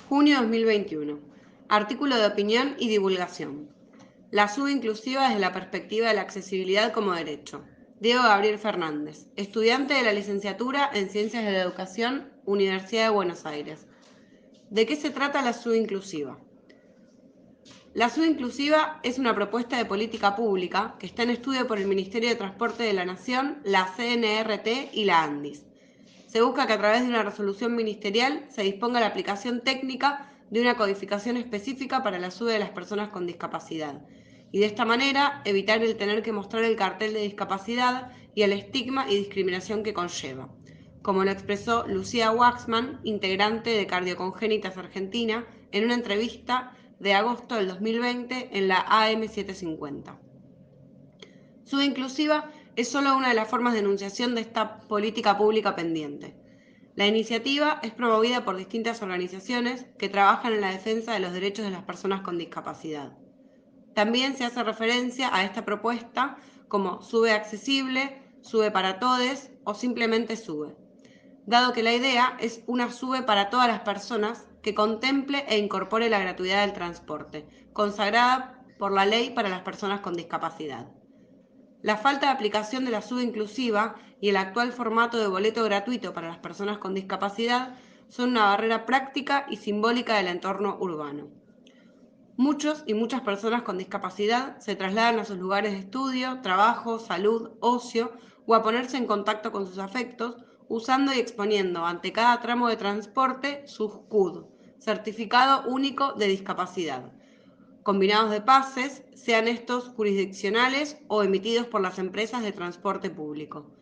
Junio 2021. Artículo de opinión y divulgación. La SUBE inclusiva desde la perspectiva de la accesibilidad como derecho. Diego Gabriel Fernández, estudiante de la licenciatura en Ciencias de la Educación, Universidad de Buenos Aires. ¿De qué se trata la SUBE inclusiva? La SUBE inclusiva es una propuesta de política pública que está en estudio por el Ministerio de Transporte de la Nación, la CNRT y la ANDIS. Se busca que a través de una resolución ministerial se disponga la aplicación técnica de una codificación específica para la SUBE de las personas con discapacidad y de esta manera evitar el tener que mostrar el cartel de discapacidad y el estigma y discriminación que conlleva, como lo expresó Lucía Waxman, integrante de Cardiocongénitas Argentina, en una entrevista de agosto del 2020 en la AM750. SUBE inclusiva es solo una de las formas de enunciación de esta política pública pendiente. La iniciativa es promovida por distintas organizaciones que trabajan en la defensa de los derechos de las personas con discapacidad. También se hace referencia a esta propuesta como SUBE accesible, SUBE para todes o simplemente SUBE, dado que la idea es una SUBE para todas las personas que contemple e incorpore la gratuidad del transporte, consagrada por la Ley para las Personas con Discapacidad. La falta de aplicación de la SUBE inclusiva y el actual formato de boleto gratuito para las personas con discapacidad son una barrera práctica y simbólica del entorno urbano. Muchos y muchas personas con discapacidad se trasladan a sus lugares de estudio, trabajo, salud, ocio o a ponerse en contacto con sus afectos usando y exponiendo ante cada tramo de transporte su CUD, Certificado Único de Discapacidad, combinados de pases, sean estos jurisdiccionales o emitidos por las empresas de transporte público.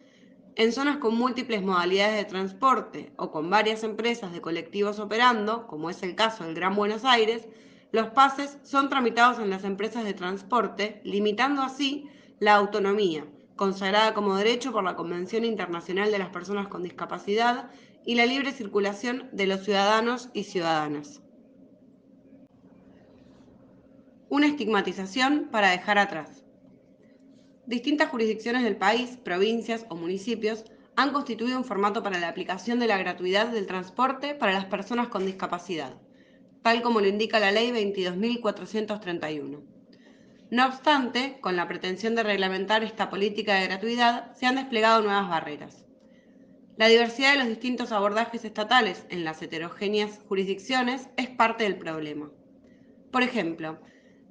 En zonas con múltiples modalidades de transporte o con varias empresas de colectivos operando, como es el caso del Gran Buenos Aires, los pases son tramitados en las empresas de transporte, limitando así la autonomía, consagrada como derecho por la Convención Internacional de las Personas con Discapacidad y la libre circulación de los ciudadanos y ciudadanas. Una estigmatización para dejar atrás. Distintas jurisdicciones del país, provincias o municipios han constituido un formato para la aplicación de la gratuidad del transporte para las personas con discapacidad, tal como lo indica la Ley 22.431. No obstante, con la pretensión de reglamentar esta política de gratuidad, se han desplegado nuevas barreras. La diversidad de los distintos abordajes estatales en las heterogéneas jurisdicciones es parte del problema. Por ejemplo,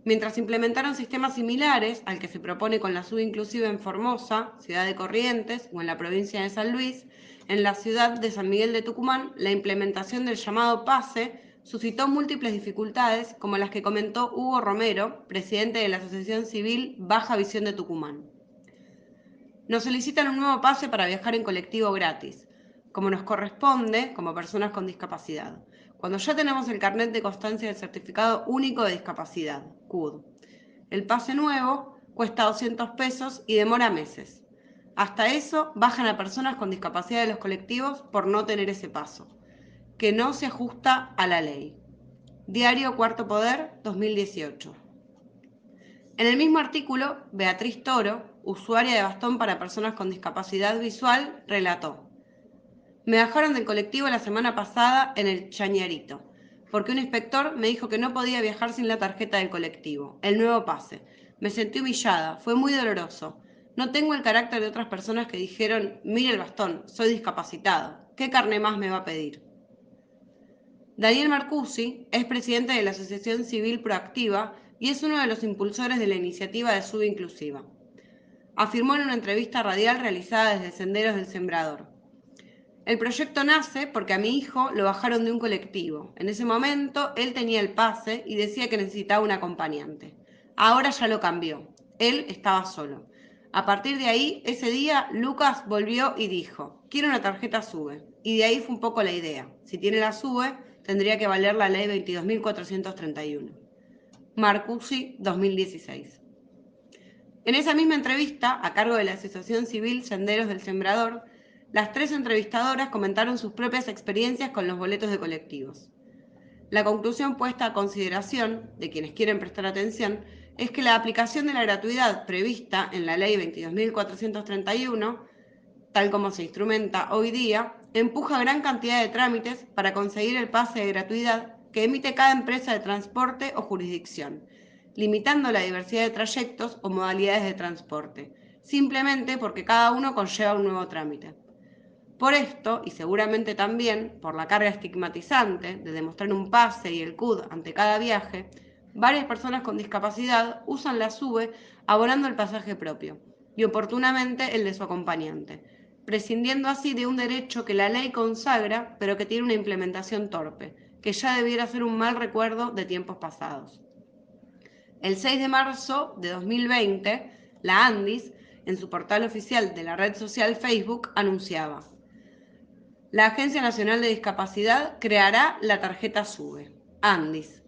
mientras implementaron sistemas similares al que se propone con la SUBE inclusiva en Formosa, ciudad de Corrientes, o en la provincia de San Luis, en la ciudad de San Miguel de Tucumán, la implementación del llamado PASE suscitó múltiples dificultades, como las que comentó Hugo Romero, presidente de la Asociación Civil Baja Visión de Tucumán. Nos solicitan un nuevo pase para viajar en colectivo gratis, como nos corresponde como personas con discapacidad, cuando ya tenemos el carnet de constancia del Certificado Único de Discapacidad, CUD. El pase nuevo cuesta 200 pesos y demora meses. Hasta eso bajan a personas con discapacidad de los colectivos por no tener ese paso, que no se ajusta a la ley. Diario Cuarto Poder, 2018. En el mismo artículo, Beatriz Toro, usuaria de bastón para personas con discapacidad visual, relató: me bajaron del colectivo la semana pasada en el Chañarito, porque un inspector me dijo que no podía viajar sin la tarjeta del colectivo, el nuevo pase. Me sentí humillada, fue muy doloroso. No tengo el carácter de otras personas que dijeron, mire el bastón, soy discapacitado, ¿qué carné más me va a pedir? Daniel Marcusi es presidente de la Asociación Civil Proactiva y es uno de los impulsores de la iniciativa de SUBE inclusiva. Afirmó en una entrevista radial realizada desde Senderos del Sembrador: el proyecto nace porque a mi hijo lo bajaron de un colectivo. En ese momento él tenía el pase y decía que necesitaba un acompañante. Ahora ya lo cambió. Él estaba solo. A partir de ahí, ese día, Lucas volvió y dijo, quiero una tarjeta SUBE. Y de ahí fue un poco la idea. Si tiene la SUBE, tendría que valer la ley 22.431. Marcusi, 2016. En esa misma entrevista, a cargo de la Asociación Civil Senderos del Sembrador, las tres entrevistadoras comentaron sus propias experiencias con los boletos de colectivos. La conclusión puesta a consideración de quienes quieren prestar atención es que la aplicación de la gratuidad prevista en la Ley 22.431, tal como se instrumenta hoy día, empuja gran cantidad de trámites para conseguir el pase de gratuidad que emite cada empresa de transporte o jurisdicción, limitando la diversidad de trayectos o modalidades de transporte, simplemente porque cada uno conlleva un nuevo trámite. Por esto, y seguramente también por la carga estigmatizante de demostrar un pase y el CUD ante cada viaje, varias personas con discapacidad usan la SUBE abonando el pasaje propio y oportunamente el de su acompañante, prescindiendo así de un derecho que la ley consagra pero que tiene una implementación torpe, que ya debiera ser un mal recuerdo de tiempos pasados. El 6 de marzo de 2020, la ANDIS, en su portal oficial de la red social Facebook, anunciaba: la Agencia Nacional de Discapacidad creará la tarjeta SUBE, ANDIS.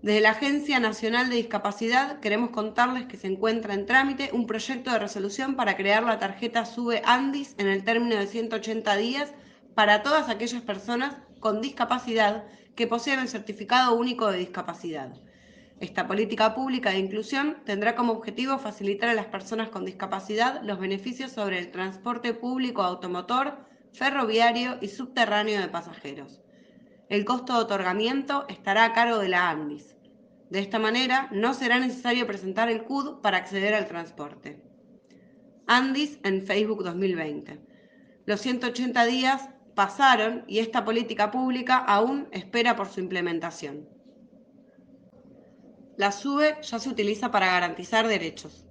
Desde la Agencia Nacional de Discapacidad queremos contarles que se encuentra en trámite un proyecto de resolución para crear la tarjeta SUBE ANDIS en el término de 180 días para todas aquellas personas con discapacidad que poseen el certificado único de discapacidad. Esta política pública de inclusión tendrá como objetivo facilitar a las personas con discapacidad los beneficios sobre el transporte público automotor, ferroviario y subterráneo de pasajeros. El costo de otorgamiento estará a cargo de la ANDIS. De esta manera, no será necesario presentar el CUD para acceder al transporte. ANDIS en Facebook 2020. Los 180 días pasaron y esta política pública aún espera por su implementación. La SUBE ya se utiliza para garantizar derechos.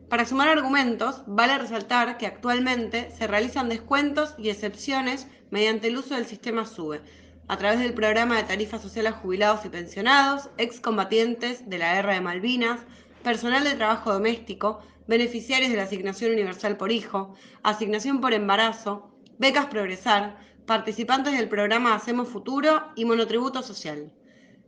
Para sumar argumentos, vale resaltar que actualmente se realizan descuentos y excepciones mediante el uso del sistema SUBE, a través del programa de tarifa social a jubilados y pensionados, excombatientes de la Guerra de Malvinas, personal de trabajo doméstico, beneficiarios de la asignación universal por hijo, asignación por embarazo, becas Progresar, participantes del programa Hacemos Futuro y monotributo social.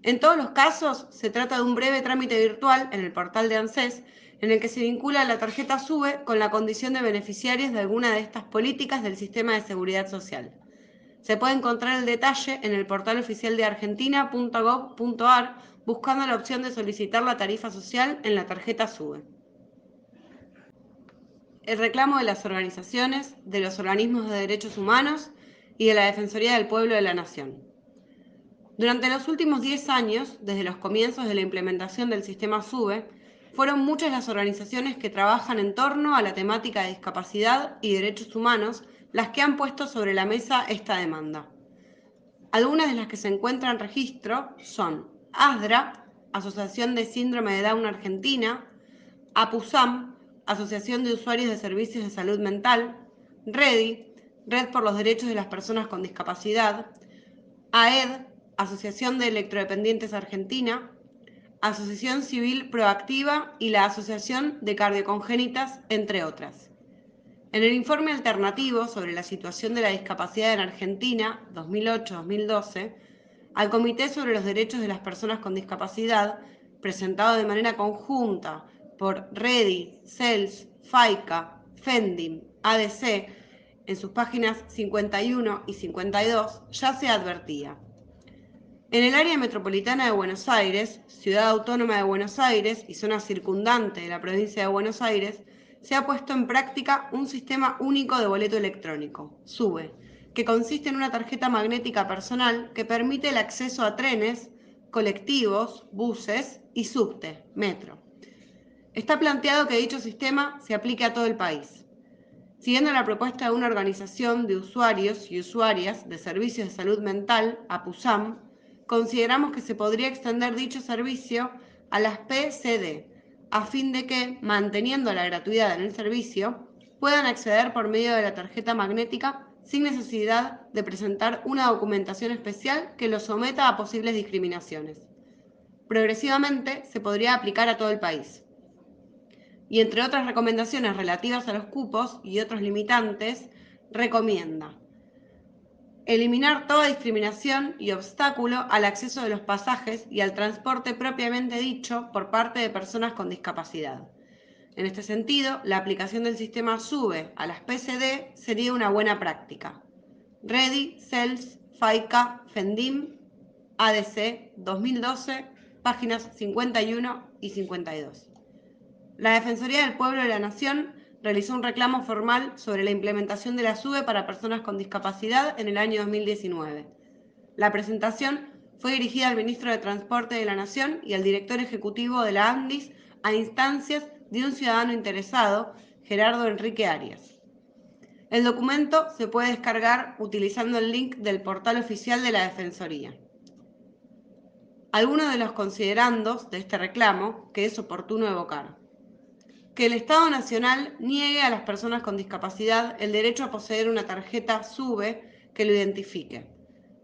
En todos los casos, se trata de un breve trámite virtual en el portal de ANSES, en el que se vincula la tarjeta SUBE con la condición de beneficiarios de alguna de estas políticas del sistema de seguridad social. Se puede encontrar el detalle en el portal oficial de argentina.gov.ar buscando la opción de solicitar la tarifa social en la tarjeta SUBE. El reclamo de las organizaciones, de los organismos de derechos humanos y de la Defensoría del Pueblo de la Nación. Durante los últimos 10 años, desde los comienzos de la implementación del sistema SUBE, fueron muchas las organizaciones que trabajan en torno a la temática de discapacidad y derechos humanos las que han puesto sobre la mesa esta demanda. Algunas de las que se encuentran en registro son ASDRA, Asociación de Síndrome de Down Argentina, APUSAM, Asociación de Usuarios de Servicios de Salud Mental, REDI, Red por los Derechos de las Personas con Discapacidad, AED, Asociación de Electrodependientes Argentina, Asociación Civil Proactiva y la Asociación de Cardiocongénitas, entre otras. En el informe alternativo sobre la situación de la discapacidad en Argentina, 2008-2012, al Comité sobre los Derechos de las Personas con Discapacidad, presentado de manera conjunta por REDI, CELS, FAICA, FENDIM, ADC, en sus páginas 51 y 52, ya se advertía: en el área metropolitana de Buenos Aires, ciudad autónoma de Buenos Aires y zona circundante de la provincia de Buenos Aires, se ha puesto en práctica un sistema único de boleto electrónico, SUBE, que consiste en una tarjeta magnética personal que permite el acceso a trenes, colectivos, buses y subte, metro. Está planteado que dicho sistema se aplique a todo el país. Siguiendo la propuesta de una organización de usuarios y usuarias de servicios de salud mental, APUSAM, consideramos que se podría extender dicho servicio a las PCD, a fin de que, manteniendo la gratuidad en el servicio, puedan acceder por medio de la tarjeta magnética sin necesidad de presentar una documentación especial que los someta a posibles discriminaciones. Progresivamente se podría aplicar a todo el país. Y entre otras recomendaciones relativas a los cupos y otros limitantes, recomienda eliminar toda discriminación y obstáculo al acceso de los pasajes y al transporte propiamente dicho por parte de personas con discapacidad. En este sentido, la aplicación del sistema SUBE a las PCD sería una buena práctica. REDI, CELS, FAICA, FENDIM, ADC, 2012, páginas 51 y 52. La Defensoría del Pueblo de la Nación realizó un reclamo formal sobre la implementación de la SUBE para personas con discapacidad en el año 2019. La presentación Fue dirigida al ministro de Transporte de la Nación y al director ejecutivo de la ANDIS a instancias de un ciudadano interesado, Gerardo Enrique Arias. El documento se puede descargar utilizando el link del portal oficial de la Defensoría. Algunos de los considerandos de este reclamo que es oportuno evocar: que el Estado Nacional niegue a las personas con discapacidad el derecho a poseer una tarjeta SUBE que lo identifique.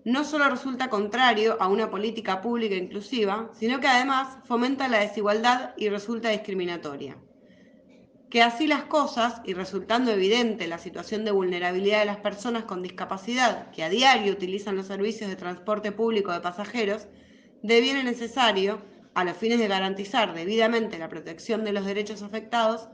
No solo resulta contrario a una política pública inclusiva, sino que además fomenta la desigualdad y resulta discriminatoria. Que así las cosas, y resultando evidente la situación de vulnerabilidad de las personas con discapacidad que a diario utilizan los servicios de transporte público de pasajeros, deviene necesario, a los fines de garantizar debidamente la protección de los derechos afectados,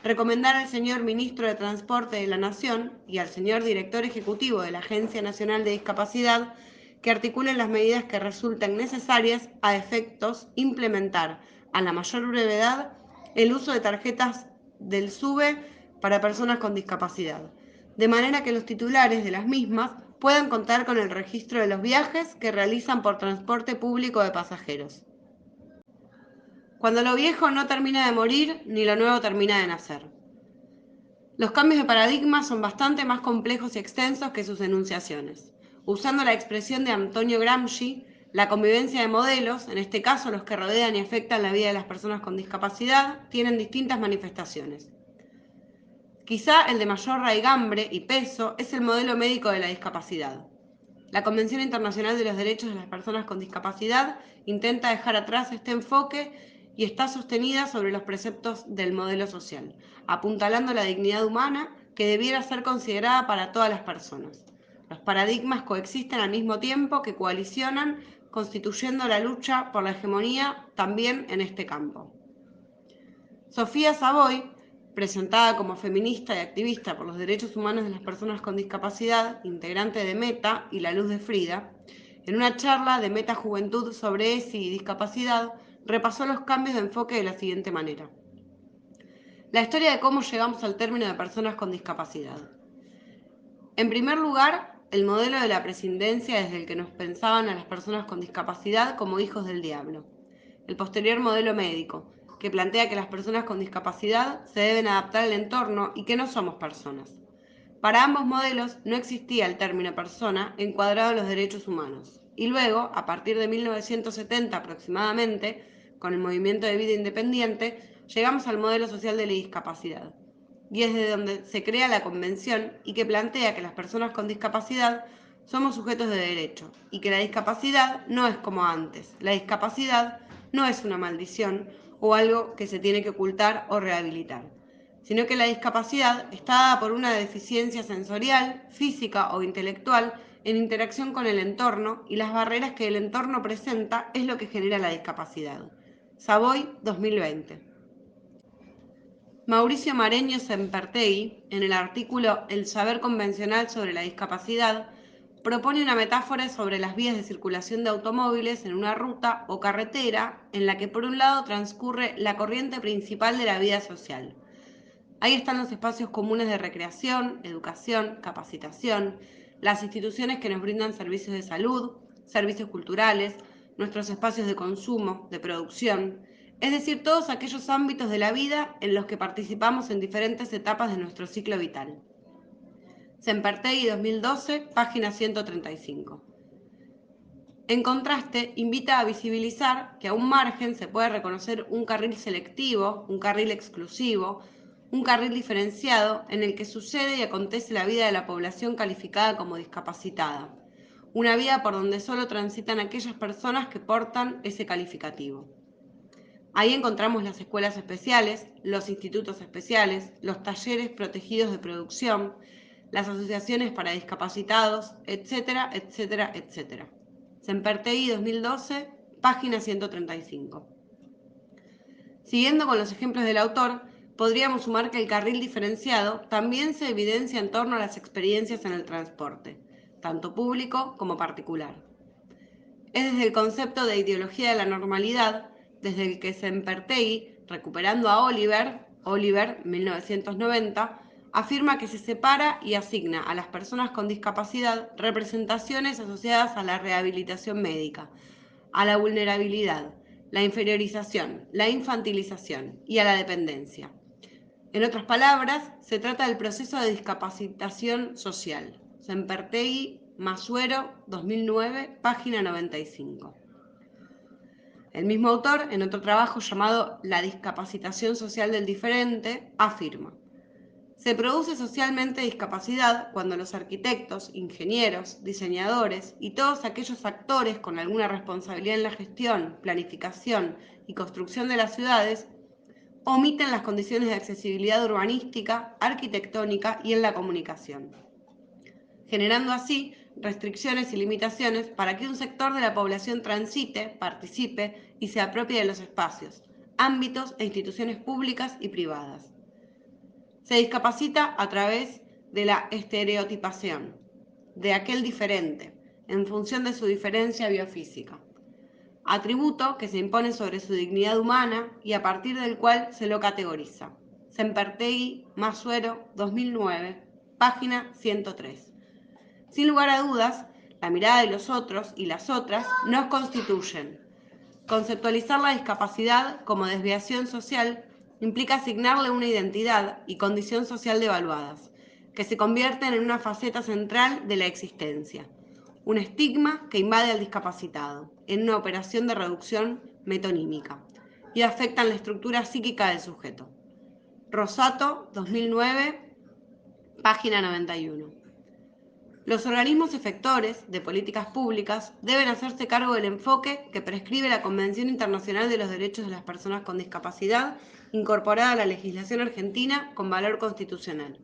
recomendar al señor Ministro de Transporte de la Nación y al señor Director Ejecutivo de la Agencia Nacional de Discapacidad que articulen las medidas que resulten necesarias a efectos implementar a la mayor brevedad el uso de tarjetas del SUBE para personas con discapacidad, de manera que los titulares de las mismas puedan contar con el registro de los viajes que realizan por transporte público de pasajeros. Cuando lo viejo no termina de morir, ni lo nuevo termina de nacer. Los cambios de paradigma son bastante más complejos y extensos que sus enunciaciones. Usando la expresión de Antonio Gramsci, la convivencia de modelos, en este caso los que rodean y afectan la vida de las personas con discapacidad, tienen distintas manifestaciones. Quizá el de mayor raigambre y peso es el modelo médico de la discapacidad. La Convención Internacional de los Derechos de las Personas con Discapacidad intenta dejar atrás este enfoque y está sostenida sobre los preceptos del modelo social, apuntalando la dignidad humana que debiera ser considerada para todas las personas. Los paradigmas coexisten al mismo tiempo que coalicionan, constituyendo la lucha por la hegemonía también en este campo. Sofía Savoy, presentada como feminista y activista por los derechos humanos de las personas con discapacidad, integrante de Meta y La Luz de Frida, en una charla de Meta Juventud sobre ESI y discapacidad, repasó los cambios de enfoque de la siguiente manera. La historia de cómo llegamos al término de personas con discapacidad. En primer lugar, el modelo de la presidencia desde el que nos pensaban a las personas con discapacidad como hijos del diablo. El posterior modelo médico, que plantea que las personas con discapacidad se deben adaptar al entorno y que no somos personas. Para ambos modelos no existía el término persona encuadrado en los derechos humanos. Y luego, a partir de 1970 aproximadamente, con el movimiento de vida independiente, llegamos al modelo social de la discapacidad. Y es de donde se crea la convención y que plantea que las personas con discapacidad somos sujetos de derecho y que la discapacidad no es como antes. La discapacidad no es una maldición o algo que se tiene que ocultar o rehabilitar, sino que la discapacidad está dada por una deficiencia sensorial, física o intelectual en interacción con el entorno y las barreras que el entorno presenta es lo que genera la discapacidad. Savoy, 2020. Mauricio Mareño Sempertegui, en el artículo El saber convencional sobre la discapacidad, propone una metáfora sobre las vías de circulación de automóviles en una ruta o carretera en la que por un lado transcurre la corriente principal de la vida social. Ahí están los espacios comunes de recreación, educación, capacitación, las instituciones que nos brindan servicios de salud, servicios culturales, nuestros espacios de consumo, de producción, es decir, todos aquellos ámbitos de la vida en los que participamos en diferentes etapas de nuestro ciclo vital. Sempertegui 2012, página 135. En contraste, invita a visibilizar que a un margen se puede reconocer un carril selectivo, un carril exclusivo, un carril diferenciado en el que sucede y acontece la vida de la población calificada como discapacitada, una vía por donde solo transitan aquellas personas que portan ese calificativo. Ahí encontramos las escuelas especiales, los institutos especiales, los talleres protegidos de producción, las asociaciones para discapacitados, etcétera, etcétera, etcétera. Sempertegui 2012, página 135. Siguiendo con los ejemplos del autor, podríamos sumar que el carril diferenciado también se evidencia en torno a las experiencias en el transporte, tanto público como particular. Es desde el concepto de ideología de la normalidad, desde el que Sempertegui, recuperando a Oliver 1990, afirma que se separa y asigna a las personas con discapacidad representaciones asociadas a la rehabilitación médica, a la vulnerabilidad, la inferiorización, la infantilización y a la dependencia. En otras palabras, se trata del proceso de discapacitación social. Sempertegui, Masuero, 2009, página 95. El mismo autor, en otro trabajo llamado La discapacitación social del diferente, afirma: se produce socialmente discapacidad cuando los arquitectos, ingenieros, diseñadores y todos aquellos actores con alguna responsabilidad en la gestión, planificación y construcción de las ciudades omiten las condiciones de accesibilidad urbanística, arquitectónica y en la comunicación, generando así restricciones y limitaciones para que un sector de la población transite, participe y se apropie de los espacios, ámbitos e instituciones públicas y privadas. Se discapacita a través de la estereotipación de aquel diferente, en función de su diferencia biofísica, atributo que se impone sobre su dignidad humana y a partir del cual se lo categoriza. Sempertegui, Masuero, 2009, página 103. Sin lugar a dudas, la mirada de los otros y las otras nos constituyen. Conceptualizar la discapacidad como desviación social implica asignarle una identidad y condición social devaluadas, que se convierten en una faceta central de la existencia, un estigma que invade al discapacitado, en una operación de reducción metonímica, y afectan la estructura psíquica del sujeto. Rosato, 2009, página 91. Los organismos efectores de políticas públicas deben hacerse cargo del enfoque que prescribe la Convención Internacional de los Derechos de las Personas con Discapacidad, incorporada a la legislación argentina con valor constitucional.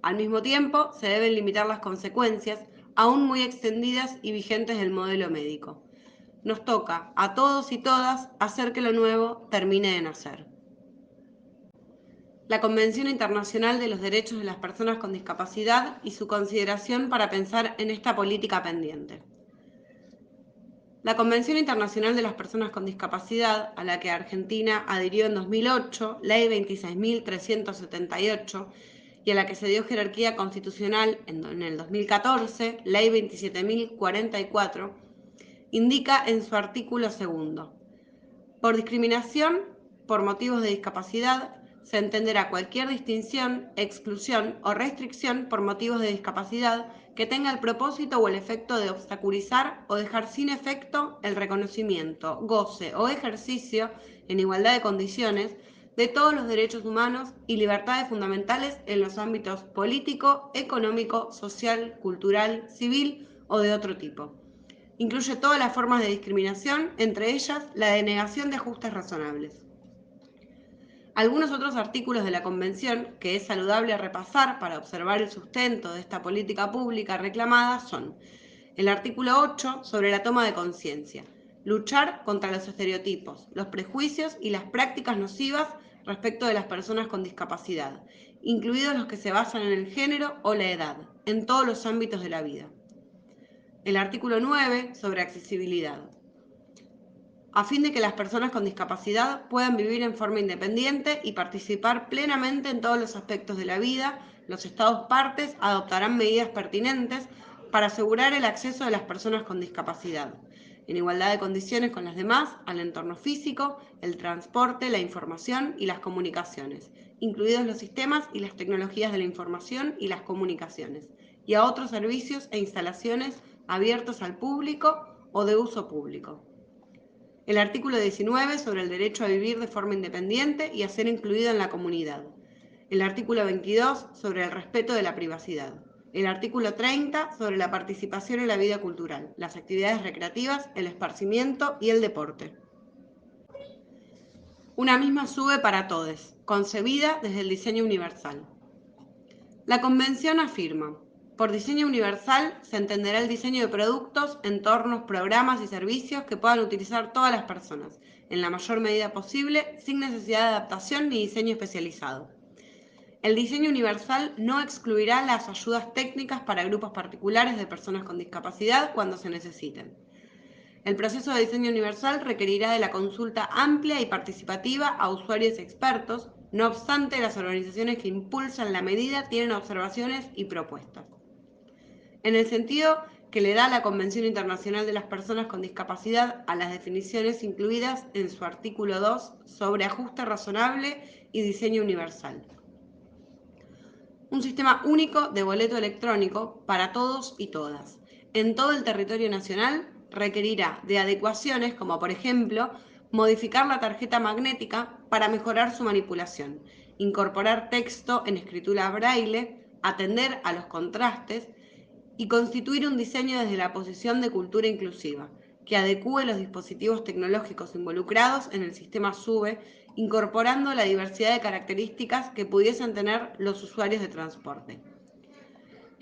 Al mismo tiempo, se deben limitar las consecuencias, aún muy extendidas y vigentes del modelo médico. Nos toca a todos y todas hacer que lo nuevo termine de nacer. La Convención Internacional de los Derechos de las Personas con Discapacidad y su consideración para pensar en esta política pendiente. La Convención Internacional de las Personas con Discapacidad, a la que Argentina adhirió en 2008, Ley 26.378, y a la que se dio jerarquía constitucional en el 2014, Ley 27.044, indica en su artículo 2: por discriminación por motivos de discapacidad se entenderá cualquier distinción, exclusión o restricción por motivos de discapacidad que tenga el propósito o el efecto de obstaculizar o dejar sin efecto el reconocimiento, goce o ejercicio en igualdad de condiciones de todos los derechos humanos y libertades fundamentales en los ámbitos político, económico, social, cultural, civil o de otro tipo. Incluye todas las formas de discriminación, entre ellas la denegación de ajustes razonables. Algunos otros artículos de la Convención que es saludable repasar para observar el sustento de esta política pública reclamada son: el artículo 8 sobre la toma de conciencia, luchar contra los estereotipos, los prejuicios y las prácticas nocivas respecto de las personas con discapacidad, incluidos los que se basan en el género o la edad, en todos los ámbitos de la vida. El artículo 9 sobre accesibilidad, a fin de que las personas con discapacidad puedan vivir en forma independiente y participar plenamente en todos los aspectos de la vida, los Estados partes adoptarán medidas pertinentes para asegurar el acceso de las personas con discapacidad, en igualdad de condiciones con las demás, al entorno físico, el transporte, la información y las comunicaciones, incluidos los sistemas y las tecnologías de la información y las comunicaciones, y a otros servicios e instalaciones abiertos al público o de uso público. El artículo 19 sobre el derecho a vivir de forma independiente y a ser incluido en la comunidad. El artículo 22 sobre el respeto de la privacidad. El artículo 30 sobre la participación en la vida cultural, las actividades recreativas, el esparcimiento y el deporte. Una misma SUBE para todos, concebida desde el diseño universal. La Convención afirma: por diseño universal se entenderá el diseño de productos, entornos, programas y servicios que puedan utilizar todas las personas, en la mayor medida posible, sin necesidad de adaptación ni diseño especializado. El diseño universal no excluirá las ayudas técnicas para grupos particulares de personas con discapacidad cuando se necesiten. El proceso de diseño universal requerirá de la consulta amplia y participativa a usuarios expertos, No obstante, las organizaciones que impulsan la medida tienen observaciones y propuestas. En el sentido que le da la Convención Internacional de las Personas con Discapacidad a las definiciones incluidas en su artículo 2 sobre ajuste razonable y diseño universal. Un sistema único de boleto electrónico para todos y todas en todo el territorio nacional requerirá de adecuaciones como, por ejemplo, modificar la tarjeta magnética para mejorar su manipulación, incorporar texto en escritura braille, atender a los contrastes y constituir un diseño desde la posición de cultura inclusiva, que adecúe los dispositivos tecnológicos involucrados en el sistema SUBE, incorporando la diversidad de características que pudiesen tener los usuarios de transporte.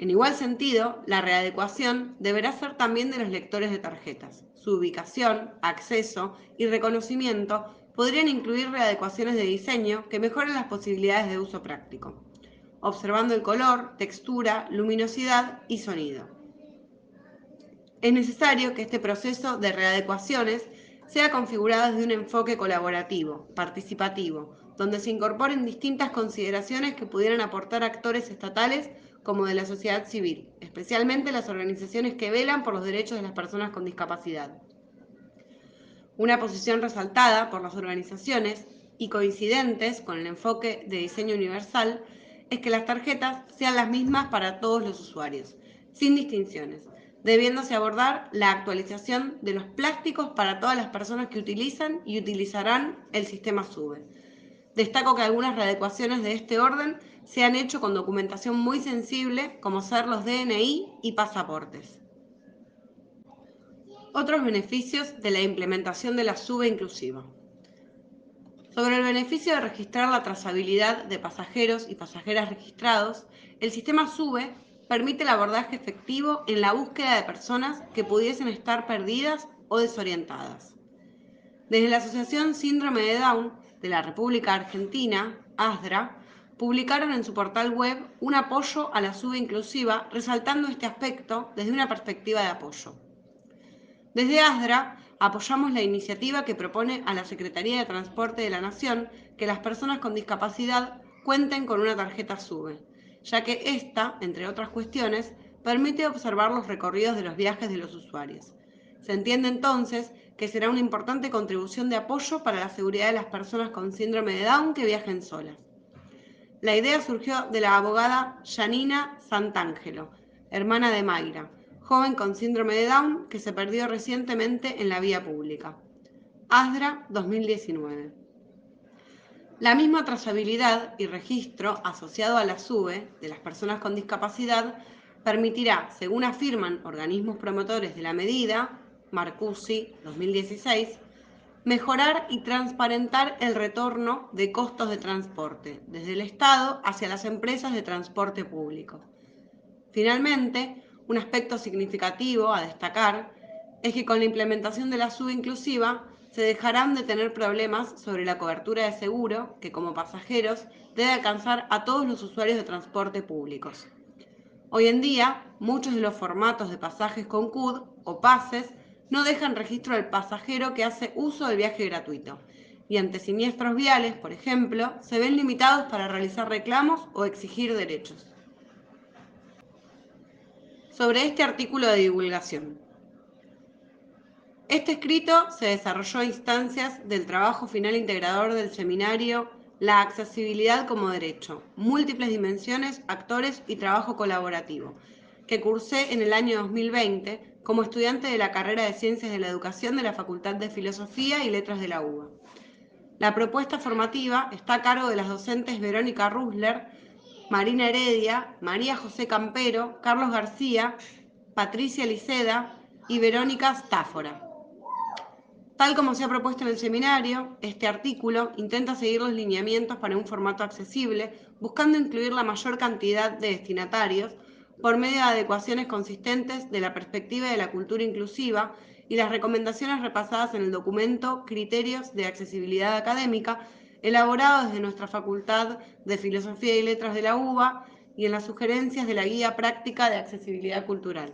En igual sentido, la readecuación deberá ser también de los lectores de tarjetas. Su ubicación, acceso y reconocimiento podrían incluir readecuaciones de diseño que mejoren las posibilidades de uso práctico, observando el color, textura, luminosidad y sonido. Es necesario que este proceso de readecuaciones sea configurado desde un enfoque colaborativo, participativo, donde se incorporen distintas consideraciones que pudieran aportar actores estatales como de la sociedad civil, especialmente las organizaciones que velan por los derechos de las personas con discapacidad. Una posición resaltada por las organizaciones y coincidentes con el enfoque de diseño universal es que las tarjetas sean las mismas para todos los usuarios, sin distinciones, debiéndose abordar la actualización de los plásticos para todas las personas que utilizan y utilizarán el sistema SUBE. Destaco que algunas readecuaciones de este orden se han hecho con documentación muy sensible, como ser los DNI y pasaportes. Otros beneficios de la implementación de la SUBE inclusiva. Sobre el beneficio de registrar la trazabilidad de pasajeros y pasajeras registrados, el sistema SUBE permite el abordaje efectivo en la búsqueda de personas que pudiesen estar perdidas o desorientadas. Desde la Asociación Síndrome de Down de la República Argentina, ASDRA, publicaron en su portal web un apoyo a la SUBE inclusiva, resaltando este aspecto desde una perspectiva de apoyo. Desde ASDRA apoyamos la iniciativa que propone a la Secretaría de Transporte de la Nación que las personas con discapacidad cuenten con una tarjeta SUBE, ya que esta, entre otras cuestiones, permite observar los recorridos de los viajes de los usuarios. Se entiende entonces que será una importante contribución de apoyo para la seguridad de las personas con síndrome de Down que viajen solas. La idea surgió de la abogada Janina Santangelo, hermana de Mayra, joven con síndrome de Down que se perdió recientemente en la vía pública. ASDRA 2019. La misma trazabilidad y registro asociado a la SUBE de las personas con discapacidad permitirá, según afirman organismos promotores de la medida, Marcusi 2016, mejorar y transparentar el retorno de costos de transporte desde el Estado hacia las empresas de transporte público. Finalmente, un aspecto significativo a destacar es que con la implementación de la SUBE inclusiva se dejarán de tener problemas sobre la cobertura de seguro que como pasajeros debe alcanzar a todos los usuarios de transporte públicos. Hoy en día, muchos de los formatos de pasajes con CUD o pases no dejan registro del pasajero que hace uso del viaje gratuito y ante siniestros viales, por ejemplo, se ven limitados para realizar reclamos o exigir derechos. Sobre este artículo de divulgación. Este escrito se desarrolló a instancias del trabajo final integrador del seminario La accesibilidad como derecho, múltiples dimensiones, actores y trabajo colaborativo, que cursé en el año 2020 como estudiante de la carrera de Ciencias de la Educación de la Facultad de Filosofía y Letras de la UBA. La propuesta formativa está a cargo de las docentes Verónica Rusler, Marina Heredia, María José Campero, Carlos García, Patricia Liceda y Verónica Stáfora. Tal como se ha propuesto en el seminario, este artículo intenta seguir los lineamientos para un formato accesible, buscando incluir la mayor cantidad de destinatarios por medio de adecuaciones consistentes de la perspectiva de la cultura inclusiva y las recomendaciones repasadas en el documento Criterios de Accesibilidad Académica, elaborado desde nuestra Facultad de Filosofía y Letras de la UBA y en las sugerencias de la Guía Práctica de Accesibilidad Cultural.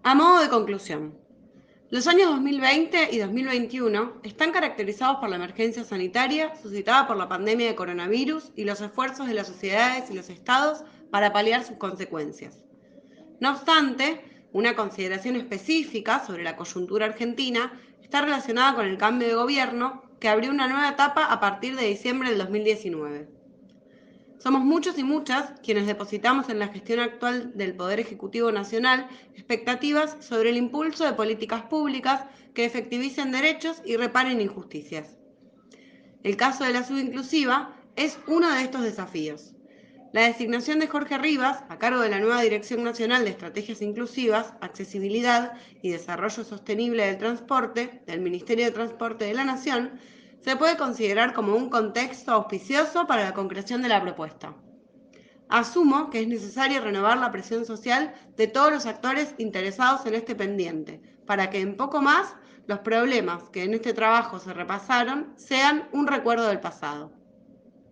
A modo de conclusión, Los años 2020 y 2021 están caracterizados por la emergencia sanitaria suscitada por la pandemia de coronavirus y los esfuerzos de las sociedades y los estados para paliar sus consecuencias. No obstante, una consideración específica sobre la coyuntura argentina está relacionada con el cambio de gobierno que abrió una nueva etapa a partir de diciembre del 2019. Somos muchos y muchas quienes depositamos en la gestión actual del Poder Ejecutivo Nacional expectativas sobre el impulso de políticas públicas que efectivicen derechos y reparen injusticias. El caso de la subinclusiva es uno de estos desafíos. La designación de Jorge Rivas, a cargo de la nueva Dirección Nacional de Estrategias Inclusivas, Accesibilidad y Desarrollo Sostenible del Transporte, del Ministerio de Transporte de la Nación, se puede considerar como un contexto auspicioso para la concreción de la propuesta. Asumo que es necesario renovar la presión social de todos los actores interesados en este pendiente, para que en poco más los problemas que en este trabajo se repasaron sean un recuerdo del pasado.